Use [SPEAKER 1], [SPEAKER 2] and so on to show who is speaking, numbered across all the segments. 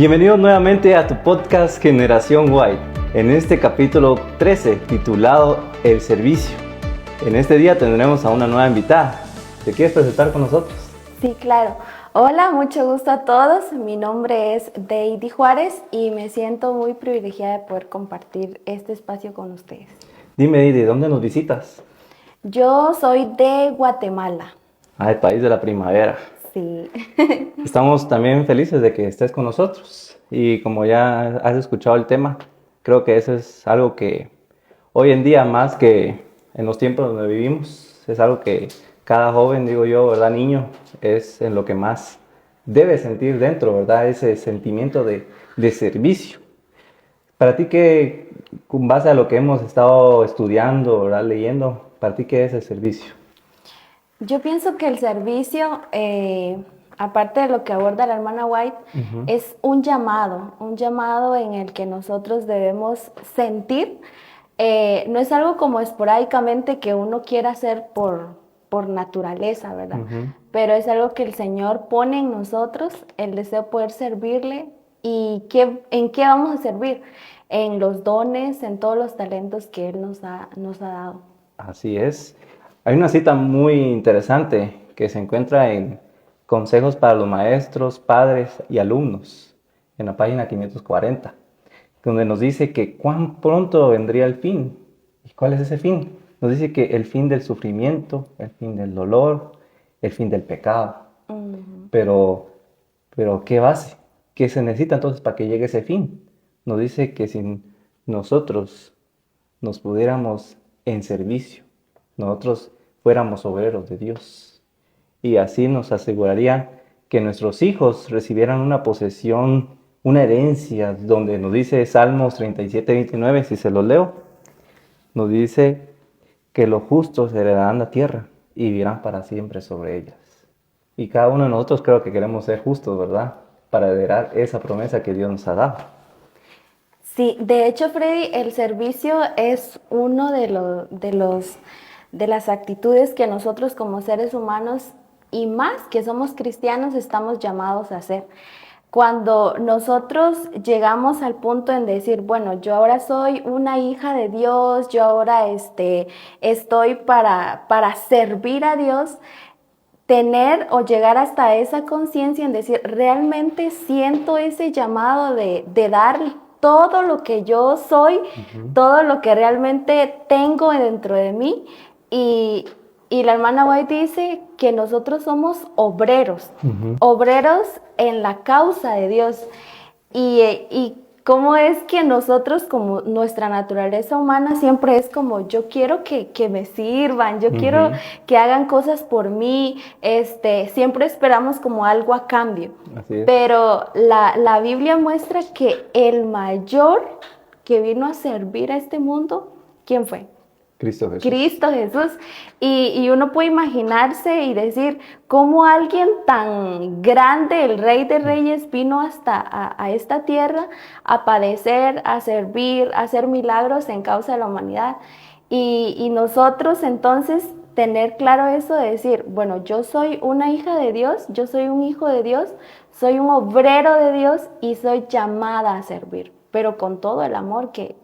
[SPEAKER 1] Bienvenidos nuevamente a tu podcast Generación White, en este capítulo 13 titulado El Servicio. En este día tendremos a una nueva invitada. ¿Te quieres presentar con nosotros?
[SPEAKER 2] Sí, claro. Hola, mucho gusto a todos. Mi nombre es Deidi Juárez y me siento muy privilegiada de poder compartir este espacio con ustedes.
[SPEAKER 1] Dime, ¿de dónde nos visitas?
[SPEAKER 2] Yo soy de Guatemala.
[SPEAKER 1] El país de la primavera.
[SPEAKER 2] Sí.
[SPEAKER 1] Estamos también felices de que estés con nosotros y como ya has escuchado el tema, creo que eso es algo que hoy en día, más que en los tiempos donde vivimos, es algo que cada joven, digo yo, ¿verdad? Niño, es en lo que más debe sentir dentro, ¿verdad? Ese sentimiento de servicio. Para ti, ¿qué, con base a lo que hemos estado estudiando, ¿verdad? Leyendo, para ti, ¿qué es el servicio?
[SPEAKER 2] Yo pienso que el servicio, aparte de lo que aborda la hermana White, es un llamado en el que nosotros debemos sentir. No es algo como esporádicamente que uno quiera hacer por naturaleza, ¿verdad? Pero es algo que el Señor pone en nosotros, el deseo de poder servirle. ¿Y en qué vamos a servir? En los dones, en todos los talentos que Él nos ha dado.
[SPEAKER 1] Así es. Hay una cita muy interesante que se encuentra en Consejos para los Maestros, Padres y Alumnos, en la página 540, donde nos dice que cuán pronto vendría el fin. ¿Y cuál es ese fin? Nos dice que el fin del sufrimiento, el fin del dolor, el fin del pecado. Pero ¿qué base? ¿Qué se necesita entonces para que llegue ese fin? Nos dice que si nosotros nos pudiéramos en servicio, nosotros fuéramos obreros de Dios. Y así nos aseguraría que nuestros hijos recibieran una posesión, una herencia, donde nos dice Salmos 37:29, si se lo leo, nos dice que los justos heredarán la tierra y vivirán para siempre sobre ellas. Y cada uno de nosotros creo que queremos ser justos, ¿verdad? Para heredar esa promesa que Dios nos ha dado.
[SPEAKER 2] Sí, de hecho, Freddy, el servicio es uno de las actitudes que nosotros como seres humanos y más que somos cristianos estamos llamados a hacer. Cuando nosotros llegamos al punto en decir, bueno, yo ahora soy una hija de Dios, yo ahora estoy para servir a Dios, tener o llegar hasta esa conciencia en decir, realmente siento ese llamado de dar todo lo que yo soy, todo lo que realmente tengo dentro de mí. Y la hermana White dice que nosotros somos obreros, obreros en la causa de Dios. Y cómo es que nosotros, como nuestra naturaleza humana, siempre es como yo quiero que me sirvan, yo quiero que hagan cosas por mí, siempre esperamos como algo a cambio.
[SPEAKER 1] Así es.
[SPEAKER 2] Pero la Biblia muestra que el mayor que vino a servir a este mundo, ¿quién fue?
[SPEAKER 1] Cristo Jesús.
[SPEAKER 2] Cristo Jesús. Y uno puede imaginarse y decir cómo alguien tan grande, el Rey de Reyes, vino hasta a esta tierra a padecer, a servir, a hacer milagros en causa de la humanidad. Y nosotros entonces tener claro eso de decir, bueno, yo soy una hija de Dios, yo soy un hijo de Dios, soy un obrero de Dios y soy llamada a servir, pero con todo el amor que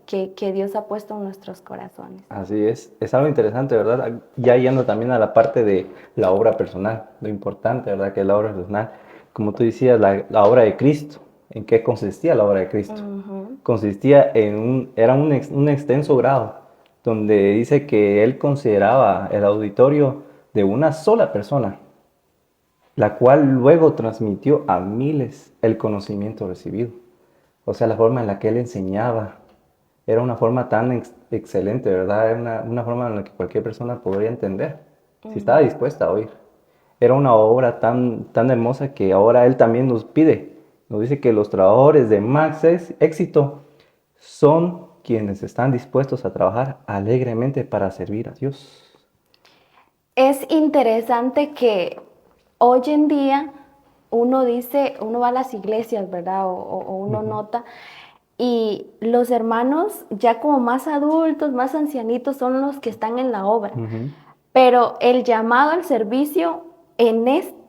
[SPEAKER 2] Dios ha puesto en nuestros corazones.
[SPEAKER 1] Así es algo interesante, ¿verdad? Ya yendo también a la parte de la obra personal, lo importante, ¿verdad? Que es la obra personal. Como tú decías, la obra de Cristo. ¿En qué consistía la obra de Cristo? Consistía era un extenso grado, donde dice que Él consideraba el auditorio de una sola persona, la cual luego transmitió a miles el conocimiento recibido. O sea, la forma en la que Él enseñaba era una forma tan excelente, ¿verdad? Era una forma en la que cualquier persona podría entender, si estaba dispuesta a oír. Era una obra tan hermosa que ahora Él también nos pide. Nos dice que los trabajadores de más éxito son quienes están dispuestos a trabajar alegremente para servir a Dios.
[SPEAKER 2] Es interesante que hoy en día uno va a las iglesias, ¿verdad? O uno nota, y los hermanos ya como más adultos, más ancianitos, son los que están en la obra. Pero el llamado al servicio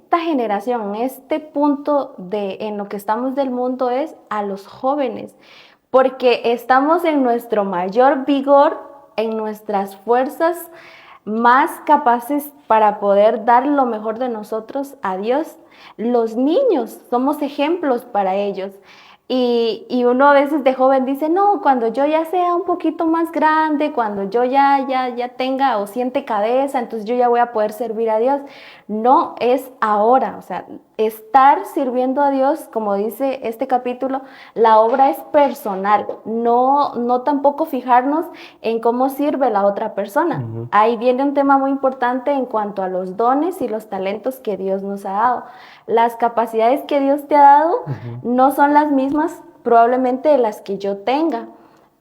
[SPEAKER 2] esta generación, en este punto en lo que estamos del mundo es a los jóvenes, porque estamos en nuestro mayor vigor, en nuestras fuerzas más capaces para poder dar lo mejor de nosotros a Dios. Los niños somos ejemplos para ellos. Y uno a veces de joven dice, no, cuando yo ya sea un poquito más grande, cuando yo ya tenga o siente cabeza, entonces yo ya voy a poder servir a Dios. No, es ahora, o sea, estar sirviendo a Dios, como dice este capítulo, la obra es personal, no tampoco fijarnos en cómo sirve la otra persona.
[SPEAKER 1] Ujú.
[SPEAKER 2] Ahí viene un tema muy importante en cuanto a los dones y los talentos que Dios nos ha dado. Las capacidades que Dios te ha dado
[SPEAKER 1] Ujú.
[SPEAKER 2] no son las mismas probablemente de las que yo tenga.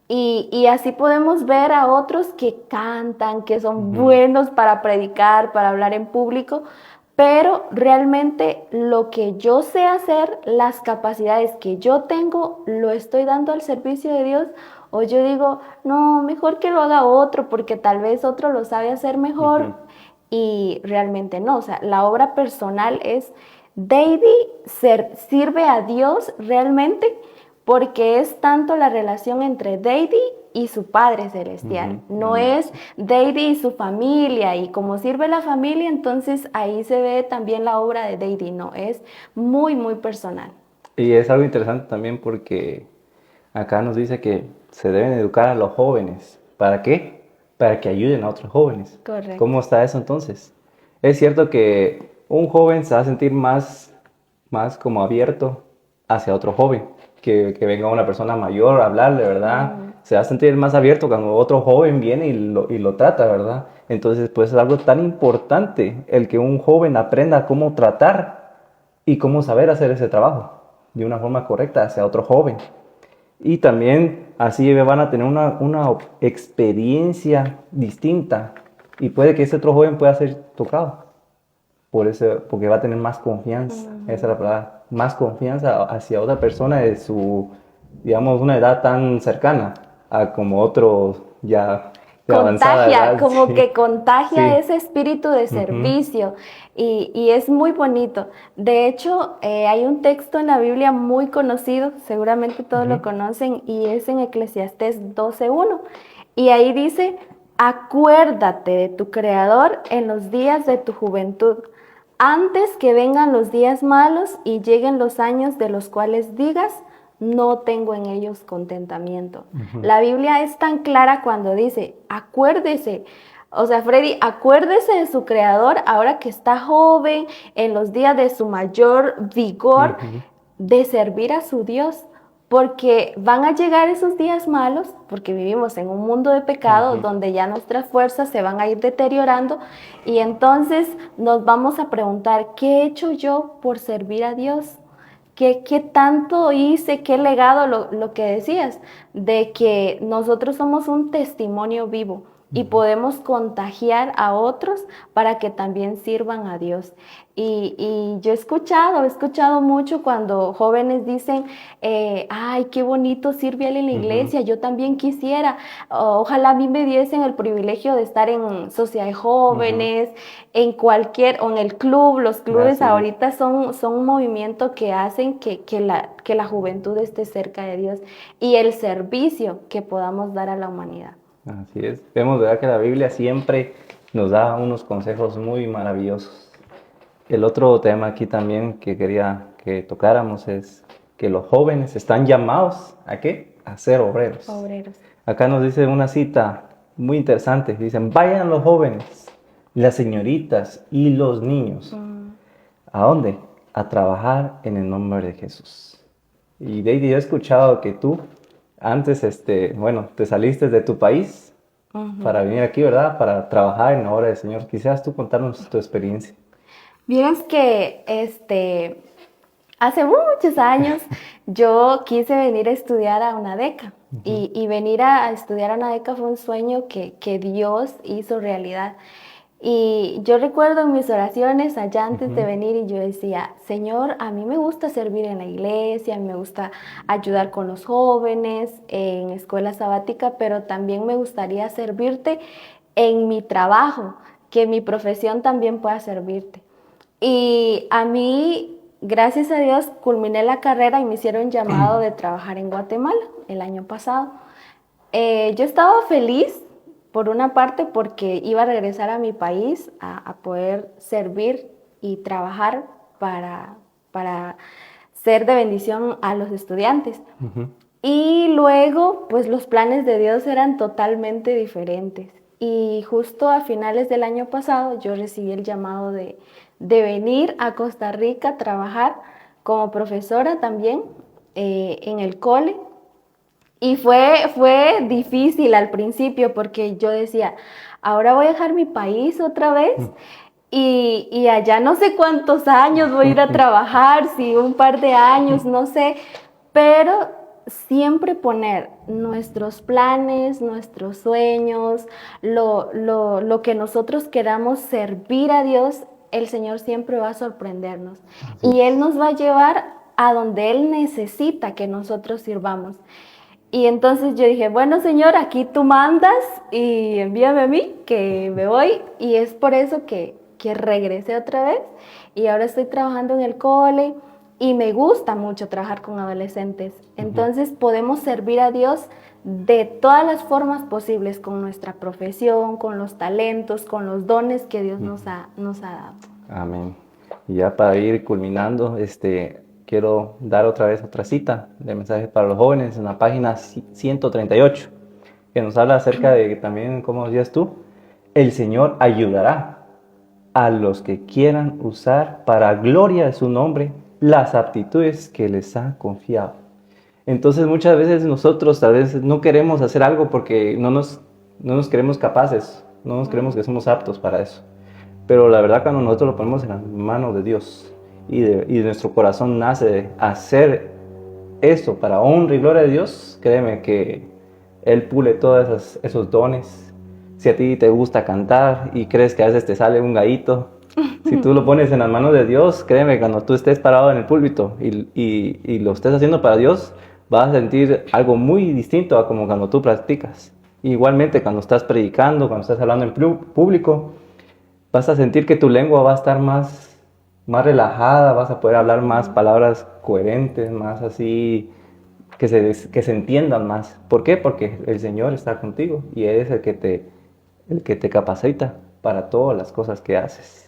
[SPEAKER 2] Y así podemos ver a otros que cantan, que son buenos para predicar, para hablar en público, pero realmente lo que yo sé hacer, las capacidades que yo tengo, lo estoy dando al servicio de Dios. O yo digo, no, mejor que lo haga otro, porque tal vez otro lo sabe hacer mejor.
[SPEAKER 1] Ujú.
[SPEAKER 2] Y realmente no, o sea, la obra personal es, David sirve a Dios realmente porque es tanto la relación entre David y su Padre Celestial.
[SPEAKER 1] Ujú.
[SPEAKER 2] No es David y su familia, y como sirve la familia, entonces ahí se ve también la obra de David, no, es muy, muy personal.
[SPEAKER 1] Y es algo interesante también porque acá nos dice que se deben educar a los jóvenes. ¿Para qué? Para que ayuden a otros jóvenes.
[SPEAKER 2] Correcto.
[SPEAKER 1] ¿Cómo está eso entonces? Es cierto que un joven se va a sentir más como abierto hacia otro joven, que venga una persona mayor a hablarle, ¿verdad? Se va a sentir más abierto cuando otro joven viene y lo trata, ¿verdad? Entonces, pues es algo tan importante el que un joven aprenda cómo tratar y cómo saber hacer ese trabajo de una forma correcta hacia otro joven. Y también así van a tener una experiencia distinta y puede que ese otro joven pueda ser tocado por eso, porque va a tener más confianza, esa es la palabra, más confianza hacia otra persona de su, digamos, una edad tan cercana a como otro ya de avanzada
[SPEAKER 2] Contagia,
[SPEAKER 1] edad.
[SPEAKER 2] como
[SPEAKER 1] Sí,
[SPEAKER 2] que contagia
[SPEAKER 1] sí.
[SPEAKER 2] ese espíritu de
[SPEAKER 1] Ujú.
[SPEAKER 2] servicio y es muy bonito. De hecho, hay un texto en la Biblia muy conocido, seguramente todos lo
[SPEAKER 1] Ujú.
[SPEAKER 2] conocen, y es en Eclesiastés 12:1. Y ahí dice, acuérdate de tu Creador en los días de tu juventud, antes que vengan los días malos y lleguen los años de los cuales digas, no tengo en ellos contentamiento.
[SPEAKER 1] Ujú.
[SPEAKER 2] La Biblia es tan clara cuando dice, acuérdese, o sea, Freddy, acuérdese de su creador ahora que está joven, en los días de su mayor vigor,
[SPEAKER 1] Ujú.
[SPEAKER 2] de servir a su Dios, porque van a llegar esos días malos, porque vivimos en un mundo de pecado
[SPEAKER 1] Ujú.
[SPEAKER 2] donde ya nuestras fuerzas se van a ir deteriorando y entonces nos vamos a preguntar, ¿qué he hecho yo por servir a Dios? ¿Qué tanto hice? ¿Qué legado? Lo que decías, de que nosotros somos un testimonio vivo y podemos contagiar a otros para que también sirvan a Dios. Y yo he escuchado mucho cuando jóvenes dicen, ay, qué bonito sirve él en la
[SPEAKER 1] Ujú.
[SPEAKER 2] iglesia, yo también quisiera, ojalá a mí me diesen el privilegio de estar en sociedad de
[SPEAKER 1] Ujú.
[SPEAKER 2] jóvenes, en cualquier, o en el club. Los clubes
[SPEAKER 1] Así es.
[SPEAKER 2] ahorita son un movimiento que hacen que la juventud esté cerca de Dios y el servicio que podamos dar a la humanidad.
[SPEAKER 1] Así es. Vemos, ¿verdad? Que la Biblia siempre nos da unos consejos muy maravillosos. El otro tema aquí también que quería que tocáramos es que los jóvenes están llamados ¿a qué? A ser obreros.
[SPEAKER 2] Obreros.
[SPEAKER 1] Acá nos dice una cita muy interesante. Dicen, vayan los jóvenes, las señoritas y los niños. ¿A dónde? A trabajar en el nombre de Jesús. Y David, yo he escuchado que tú antes, bueno, te saliste de tu país para venir aquí, ¿verdad? Para trabajar en la obra del Señor. Quisieras tú contarnos tu experiencia.
[SPEAKER 2] Vieras que hace muchos años yo quise venir a estudiar a UNADECA y venir a estudiar a UNADECA fue un sueño que Dios hizo realidad. Y yo recuerdo en mis oraciones allá antes de
[SPEAKER 1] Ujú.
[SPEAKER 2] venir y yo decía, Señor, a mí me gusta servir en la iglesia, me gusta ayudar con los jóvenes en escuela sabática, pero también me gustaría servirte en mi trabajo, que mi profesión también pueda servirte. Y a mí, gracias a Dios, culminé la carrera y me hicieron llamado de trabajar en Guatemala el año pasado. Yo estaba feliz, por una parte, porque iba a regresar a mi país a poder servir y trabajar para ser de bendición a los estudiantes.
[SPEAKER 1] Ujú.
[SPEAKER 2] Y luego, pues los planes de Dios eran totalmente diferentes. Y justo a finales del año pasado yo recibí el llamado de venir a Costa Rica a trabajar como profesora también en el cole. Y fue difícil al principio porque yo decía, ahora voy a dejar mi país otra vez y allá no sé cuántos años voy a ir a trabajar, si un par de años, no sé, pero siempre poner nuestros planes, nuestros sueños, lo que nosotros queramos servir a Dios, el Señor siempre va a sorprendernos y Él nos va a llevar a donde Él necesita que nosotros sirvamos. Y entonces yo dije, bueno, Señor, aquí tú mandas y envíame a mí, que me voy. Y es por eso que regresé otra vez y ahora estoy trabajando en el cole y me gusta mucho trabajar con adolescentes. Entonces podemos servir a Dios de todas las formas posibles, con nuestra profesión, con los talentos, con los dones que Dios nos ha dado.
[SPEAKER 1] Amén. Y ya para ir culminando, quiero dar otra vez otra cita de mensaje para los jóvenes en la página 138, que nos habla acerca de también, como decías tú, el Señor ayudará a los que quieran usar para gloria de su nombre las aptitudes que les ha confiado. Entonces muchas veces nosotros tal vez no queremos hacer algo porque no nos creemos capaces, no nos creemos que somos aptos para eso. Pero la verdad, cuando nosotros lo ponemos en las manos de Dios y nuestro corazón nace de hacer esto para honra y gloria de Dios, créeme que Él pule todos esos dones. Si a ti te gusta cantar y crees que a veces te sale un gallito, si tú lo pones en las manos de Dios, créeme, cuando tú estés parado en el púlpito y lo estés haciendo para Dios, vas a sentir algo muy distinto a como cuando tú practicas. Igualmente, cuando estás predicando, cuando estás hablando en público, vas a sentir que tu lengua va a estar más relajada, vas a poder hablar más palabras coherentes, más así, que se entiendan más. ¿Por qué? Porque el Señor está contigo y es el que te capacita para todas las cosas que haces.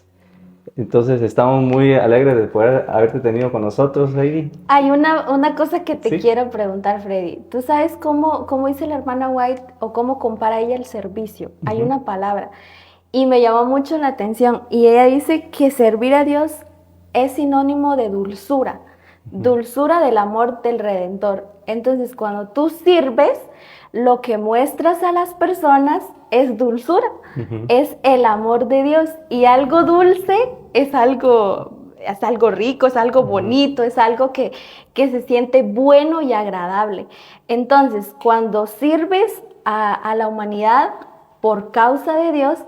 [SPEAKER 1] Entonces estamos muy alegres de poder haberte tenido con nosotros, Heidi.
[SPEAKER 2] Hay una cosa que te
[SPEAKER 1] Sí.
[SPEAKER 2] quiero preguntar, Freddy. ¿Tú sabes cómo dice la hermana White o cómo compara ella el servicio? Hay una palabra y me llamó mucho la atención y ella dice que servir a Dios es sinónimo de dulzura, dulzura del amor del Redentor. Entonces, cuando tú sirves, lo que muestras a las personas es dulzura, es el amor de Dios. Y algo dulce es algo rico, es algo bonito, es algo que se siente bueno y agradable. Entonces, cuando sirves a la humanidad por causa de Dios,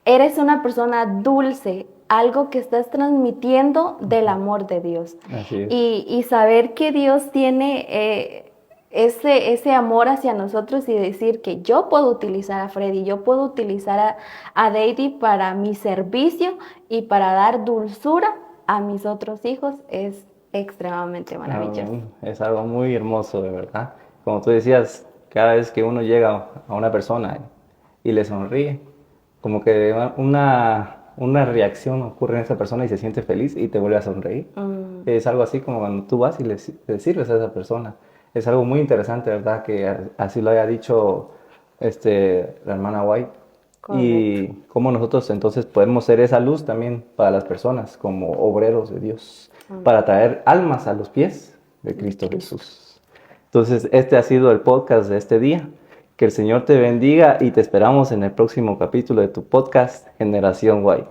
[SPEAKER 2] eres una persona dulce, algo que estás transmitiendo del amor de Dios.
[SPEAKER 1] Así es.
[SPEAKER 2] Y saber que Dios tiene ese amor hacia nosotros y decir que yo puedo utilizar a Freddy, yo puedo utilizar a Deidi para mi servicio y para dar dulzura a mis otros hijos es extremadamente maravilloso.
[SPEAKER 1] Es algo muy hermoso, de verdad. Como tú decías, cada vez que uno llega a una persona y le sonríe, como que una reacción ocurre en esa persona y se siente feliz y te vuelve a sonreír. Es algo así como cuando tú vas y le sirves a esa persona. Es algo muy interesante, ¿verdad? Que así lo haya dicho la hermana White.
[SPEAKER 2] Correcto.
[SPEAKER 1] Y cómo nosotros entonces podemos ser esa luz también para las personas, como obreros de Dios, para traer almas a los pies de Cristo Jesús. Entonces, este ha sido el podcast de este día. Que el Señor te bendiga y te esperamos en el próximo capítulo de tu podcast Generación White.